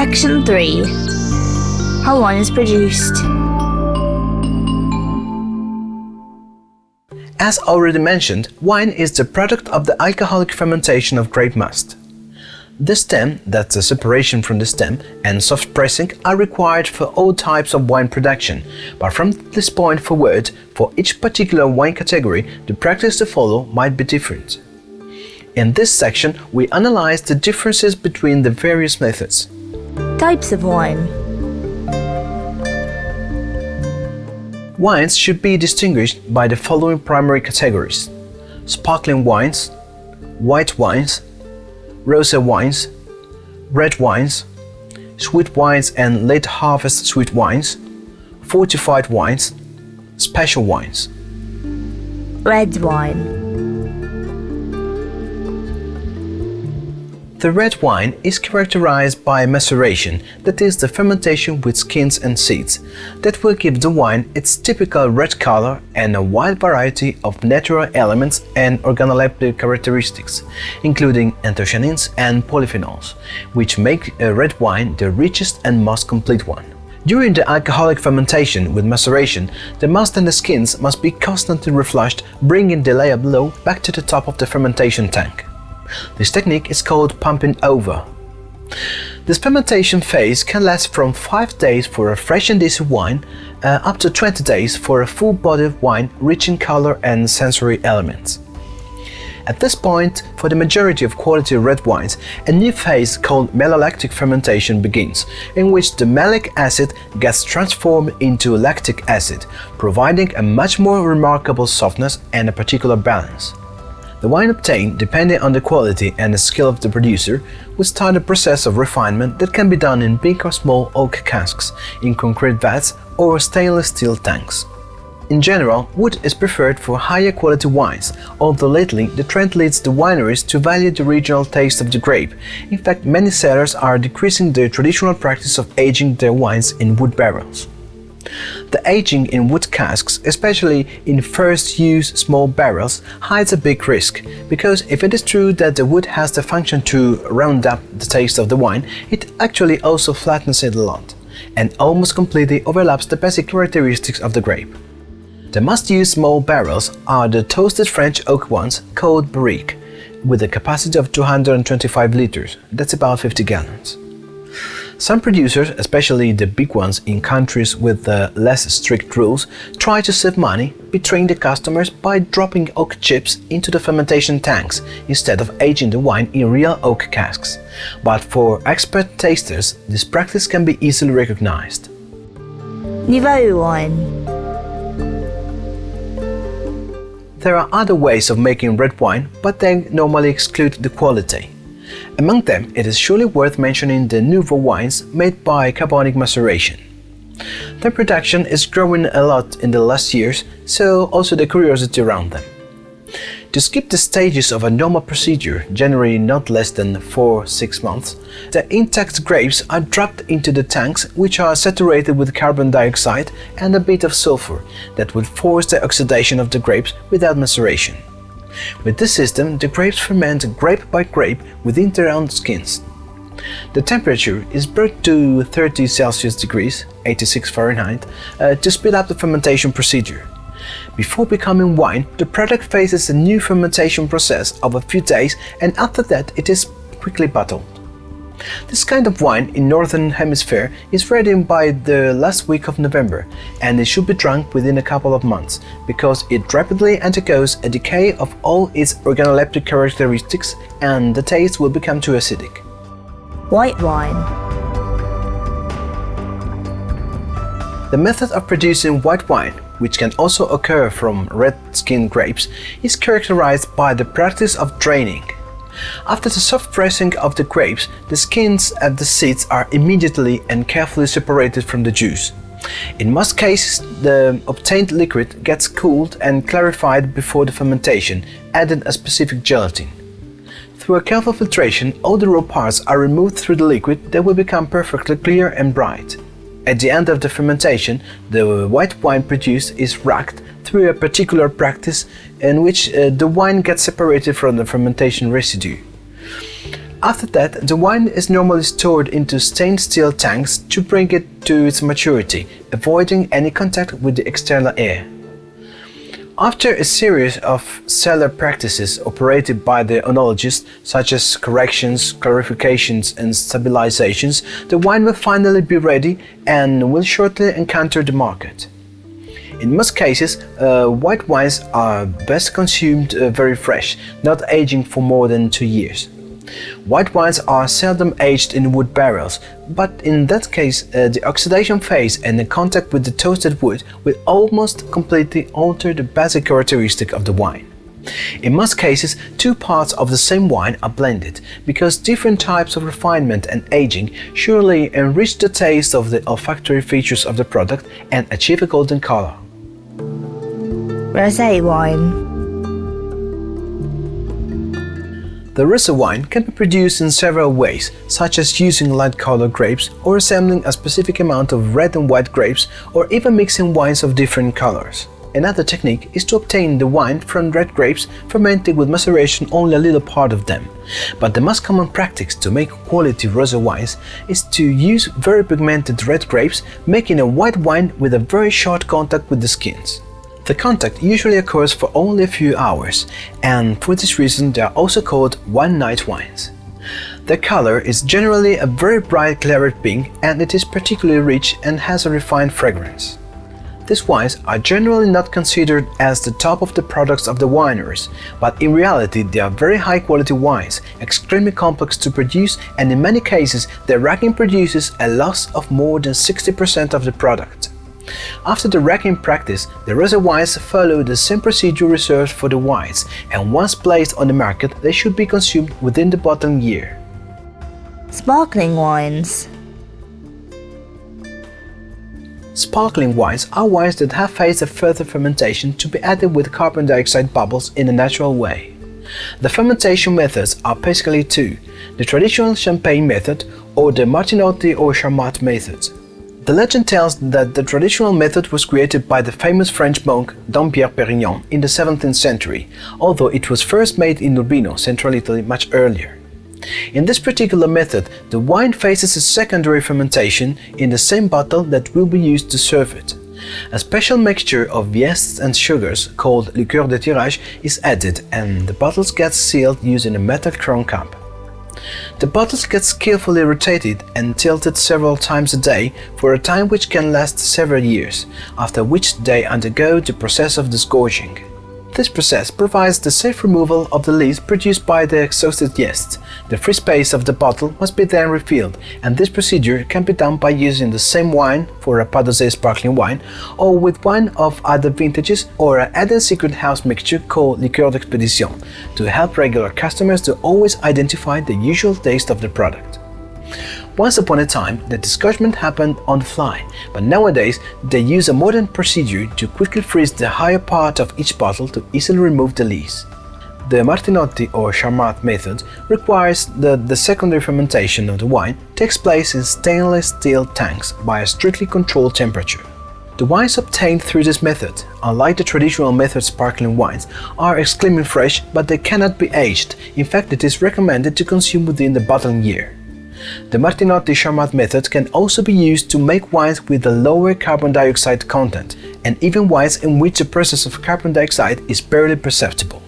Section 3. How wine is produced. As already mentioned, wine is the product of the alcoholic fermentation of grape must. The stem, that's the separation from the stem, and soft pressing are required for all types of wine production, but from this point forward, for each particular wine category, the practice to follow might be different. In this section, we analyze the differences between the various methods. Types of wine. Wines should be distinguished by the following primary categories: sparkling wines, white wines, rosé wines, red wines, sweet wines and late harvest sweet wines, fortified wines, special wines. Red wine. The red wine is characterized by maceration, that is the fermentation with skins and seeds, that will give the wine its typical red color and a wide variety of natural elements and organoleptic characteristics, including anthocyanins and polyphenols, which make a red wine the richest and most complete one. During the alcoholic fermentation with maceration, the must and the skins must be constantly reflushed, bringing the layer below back to the top of the fermentation tank. This technique is called pumping over. This fermentation phase can last from 5 days for a fresh and decent wine up to 20 days for a full-bodied wine rich in color and sensory elements. At this point, for the majority of quality red wines, a new phase called malolactic fermentation begins, in which the malic acid gets transformed into lactic acid, providing a much more remarkable softness and a particular balance. The wine obtained, depending on the quality and the skill of the producer, will start a process of refinement that can be done in big or small oak casks, in concrete vats or stainless steel tanks. In general, wood is preferred for higher quality wines, although lately the trend leads the wineries to value the regional taste of the grape. In fact, many cellars are decreasing the traditional practice of aging their wines in wood barrels. The aging in wood casks, especially in first-use small barrels, hides a big risk, because if it is true that the wood has the function to round up the taste of the wine, it actually also flattens it a lot, and almost completely overlaps the basic characteristics of the grape. The must-use small barrels are the toasted French oak ones called barrique, with a capacity of 225 liters, that's about 50 gallons. Some producers, especially the big ones in countries with less strict rules, try to save money, betraying the customers by dropping oak chips into the fermentation tanks instead of aging the wine in real oak casks. But for expert tasters, this practice can be easily recognized. Nouveau wine. There are other ways of making red wine, but they normally exclude the quality. Among them, it is surely worth mentioning the nouveau wines made by carbonic maceration. Their production is growing a lot in the last years, so also the curiosity around them. To skip the stages of a normal procedure, generally not less than 4-6 months, the intact grapes are dropped into the tanks, which are saturated with carbon dioxide and a bit of sulfur that will force the oxidation of the grapes without maceration. With this system, the grapes ferment grape by grape within their own skins. The temperature is brought to 30 Celsius degrees, 86 Fahrenheit, to speed up the fermentation procedure. Before becoming wine, the product faces a new fermentation process of a few days, and after that it is quickly bottled. This kind of wine in Northern Hemisphere is ready by the last week of November, and it should be drunk within a couple of months, because it rapidly undergoes a decay of all its organoleptic characteristics and the taste will become too acidic. White wine. The method of producing white wine, which can also occur from red-skinned grapes, is characterized by the practice of draining. After the soft pressing of the grapes, the skins and the seeds are immediately and carefully separated from the juice. In most cases, the obtained liquid gets cooled and clarified before the fermentation, adding a specific gelatin. Through a careful filtration, all the raw parts are removed through the liquid that will become perfectly clear and bright. At the end of the fermentation, the white wine produced is racked through a particular practice in which the wine gets separated from the fermentation residue. After that, the wine is normally stored into stained steel tanks to bring it to its maturity, avoiding any contact with the external air. After a series of cellar practices operated by the oenologist, such as corrections, clarifications and stabilizations, the wine will finally be ready and will shortly encounter the market. In most cases, white wines are best consumed very fresh, not aging for more than 2 years. White wines are seldom aged in wood barrels, but in that case the oxidation phase and the contact with the toasted wood will almost completely alter the basic characteristic of the wine. In most cases, two parts of the same wine are blended, because different types of refinement and aging surely enrich the taste of the olfactory features of the product and achieve a golden color. Rosé wine. The rosé wine can be produced in several ways, such as using light-colored grapes or assembling a specific amount of red and white grapes, or even mixing wines of different colors. Another technique is to obtain the wine from red grapes, fermenting with maceration only a little part of them. But the most common practice to make quality rosé wines is to use very pigmented red grapes, making a white wine with a very short contact with the skins. The contact usually occurs for only a few hours, and for this reason they are also called one-night wines. Their color is generally a very bright claret pink, and it is particularly rich and has a refined fragrance. These wines are generally not considered as the top of the products of the wineries, but in reality they are very high-quality wines, extremely complex to produce, and in many cases their racking produces a loss of more than 60% of the product. After the racking practice, the rosé wines follow the same procedure reserved for the whites, and once placed on the market, they should be consumed within the bottling year. Sparkling wines. Sparkling wines are wines that have faced a further fermentation to be added with carbon dioxide bubbles in a natural way. The fermentation methods are basically two: the traditional champagne method or the Martinotti or Charmat method. The legend tells that the traditional method was created by the famous French monk Dom Pierre Perignon in the 17th century, although it was first made in Urbino, central Italy, much earlier. In this particular method, the wine faces a secondary fermentation in the same bottle that will be used to serve it. A special mixture of yeasts and sugars, called liqueur de tirage, is added, and the bottles get sealed using a metal chrome cap. The bottles get skillfully rotated and tilted several times a day for a time which can last several years, after which they undergo the process of disgorging. This process provides the safe removal of the lees produced by the exhausted yeast. The free space of the bottle must be then refilled, and this procedure can be done by using the same wine for a Pas d'Oser sparkling wine, or with wine of other vintages, or add a secret house mixture called liqueur d'expédition to help regular customers to always identify the usual taste of the product. Once upon a time, the disgorgement happened on the fly, but nowadays they use a modern procedure to quickly freeze the higher part of each bottle to easily remove the lees. The Martinotti or Charmat method requires that the secondary fermentation of the wine takes place in stainless steel tanks by a strictly controlled temperature. The wines obtained through this method, unlike the traditional method sparkling wines, are extremely fresh, but they cannot be aged. In fact, it is recommended to consume within the bottling year. The Martinotti Charmat method can also be used to make wines with a lower carbon dioxide content, and even wines in which the presence of carbon dioxide is barely perceptible.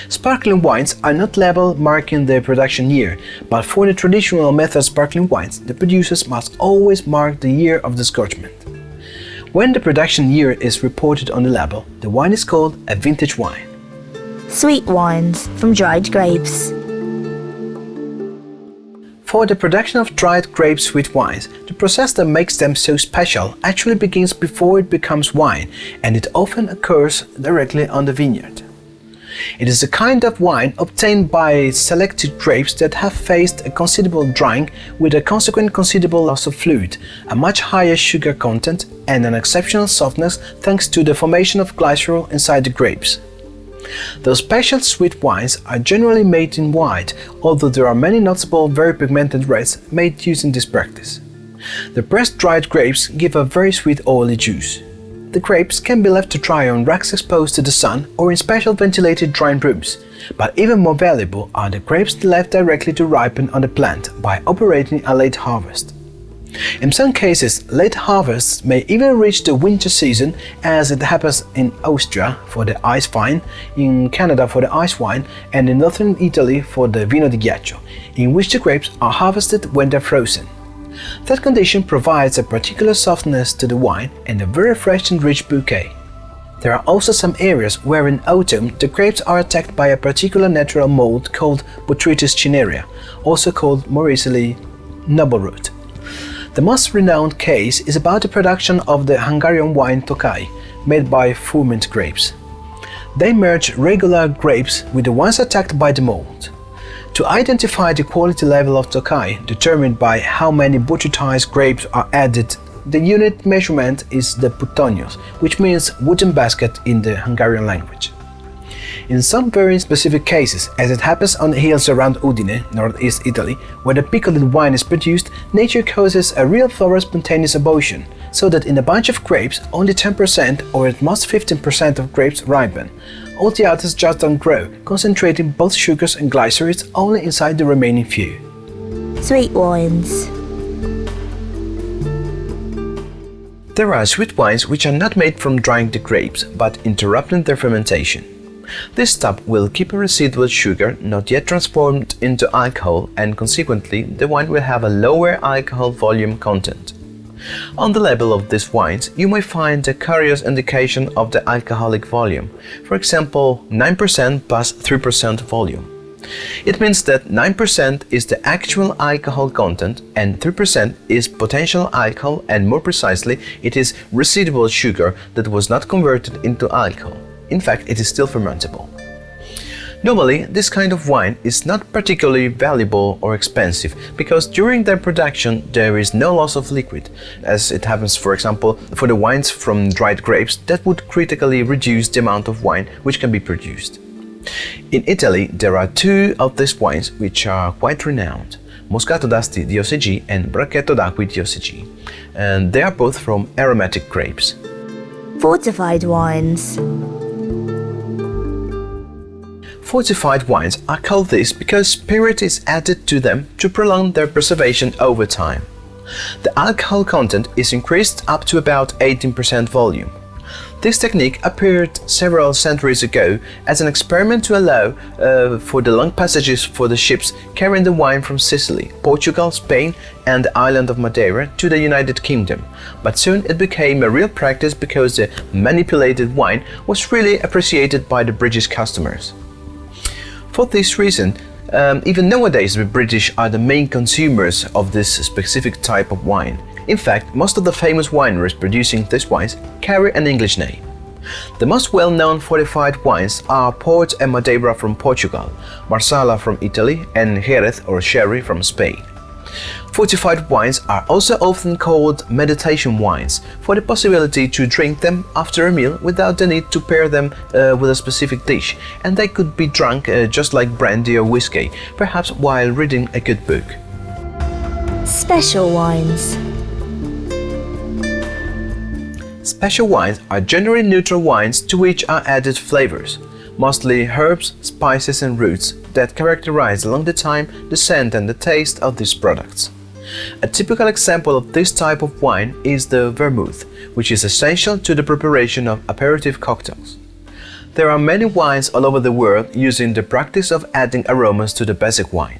Sparkling wines are not labeled marking their production year, but for the traditional method sparkling wines, the producers must always mark the year of disgorgement. When the production year is reported on the label, the wine is called a vintage wine. Sweet wines from dried grapes. For the production of dried grape sweet wines, the process that makes them so special actually begins before it becomes wine, and it often occurs directly on the vineyard. It is a kind of wine obtained by selected grapes that have faced a considerable drying with a consequent considerable loss of fluid, a much higher sugar content, and an exceptional softness thanks to the formation of glycerol inside the grapes. Those special sweet wines are generally made in white, although there are many notable very pigmented reds made using this practice. The pressed dried grapes give a very sweet oily juice. the grapes can be left to dry on racks exposed to the sun or in special ventilated drying rooms, but even more valuable are the grapes left directly to ripen on the plant by operating a late harvest. In some cases, late harvests may even reach the winter season, as it happens in Austria for the ice vine, in Canada for the ice wine, and in northern Italy for the vino di ghiaccio, in which the grapes are harvested when they're frozen. That condition provides a particular softness to the wine and a very fresh and rich bouquet. There are also some areas where in autumn the grapes are attacked by a particular natural mold called Botrytis cinerea, also called more easily noble rot. The most renowned case is about the production of the Hungarian wine Tokaj, made by ferment grapes. They merge regular grapes with the ones attacked by the mold. To identify the quality level of Tokaj, determined by how many botrytized grapes are added, the unit measurement is the putonios, which means wooden basket in the Hungarian language. In some very specific cases, as it happens on the hills around Udine, northeast Italy, where the pickled wine is produced, nature causes a real floral spontaneous evolution, so that in a bunch of grapes only 10% or at most 15% of grapes ripen. All the others just don't grow, concentrating both sugars and glycerides only inside the remaining few. Sweet wines. There are sweet wines which are not made from drying the grapes, but interrupting their fermentation. This step will keep a residual sugar not yet transformed into alcohol, and consequently the wine will have a lower alcohol volume content. On the label of these wines, you may find a curious indication of the alcoholic volume, for example 9% plus 3% volume. It means that 9% is the actual alcohol content and 3% is potential alcohol, and more precisely, it is residual sugar that was not converted into alcohol. In fact, it is still fermentable. Normally, this kind of wine is not particularly valuable or expensive because during their production there is no loss of liquid, as it happens, for example, for the wines from dried grapes that would critically reduce the amount of wine which can be produced. In Italy, there are two of these wines which are quite renowned: Moscato d'Asti di Oseg and Bracchetto d'Acqui di Oseg, and they are both from aromatic grapes. Fortified wines. Fortified wines are called this because spirit is added to them to prolong their preservation over time. The alcohol content is increased up to about 18% volume. This technique appeared several centuries ago as an experiment to allow for the long passages for the ships carrying the wine from Sicily, Portugal, Spain, and the island of Madeira to the United Kingdom, but soon it became a real practice because the manipulated wine was really appreciated by the British customers. For this reason, even nowadays the British are the main consumers of this specific type of wine. In fact, most of the famous wineries producing these wines carry an English name. The most well-known fortified wines are Port and Madeira from Portugal, Marsala from Italy, and Jerez or Sherry from Spain. Fortified wines are also often called meditation wines for the possibility to drink them after a meal without the need to pair them with a specific dish, and they could be drunk just like brandy or whiskey, perhaps while reading a good book. Special wines. Special wines are generally neutral wines to which are added flavors, mostly herbs, spices and roots, that characterize along the time the scent and the taste of these products. A typical example of this type of wine is the vermouth, which is essential to the preparation of aperitif cocktails. There are many wines all over the world using the practice of adding aromas to the basic wine.